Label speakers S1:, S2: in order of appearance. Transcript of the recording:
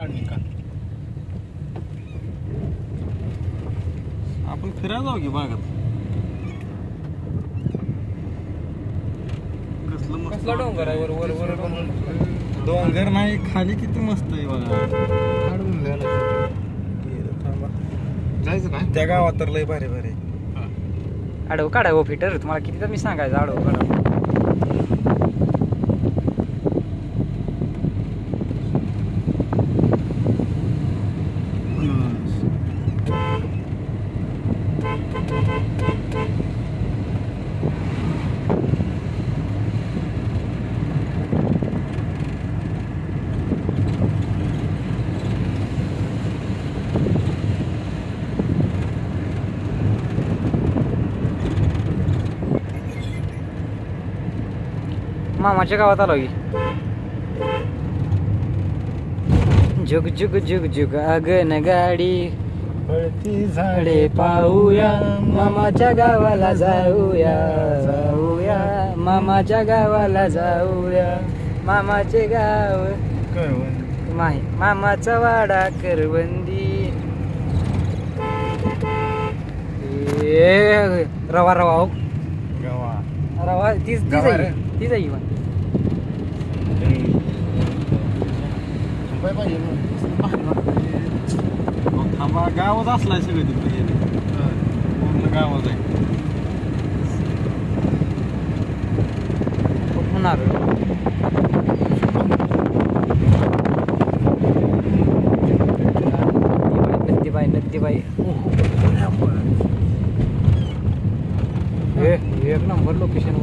S1: आपण फिरायला जाऊ की बागात.
S2: कसला डोंगर आहे वर वर वर
S1: डोंगर नाही, खाली किती मस्त आहे बघा.
S3: जायचं काय
S1: त्या गावात तर लय भारी भारी.
S2: आडव काढा हो फिटर, तुम्हाला किती तर मी सांगायचं आडव काढा. मामाच्या गावात आलो की. जुग जुग जुग जुग आगन गाडी
S1: पळती
S2: झाडे पाहूया, मामाच्या गावाला जाऊया जाऊया, मामाच्या गावाला जाऊया. मामाचे गाव मामाचा वाडा करवंदी. रवा रवा हो रवा तीच आहे
S1: थांबा, गावात असलाय सगळं तिकडे. पूर्ण गावात आहे.
S2: होणार नदीबाई नदीबाई एक नंबर लोकेशन.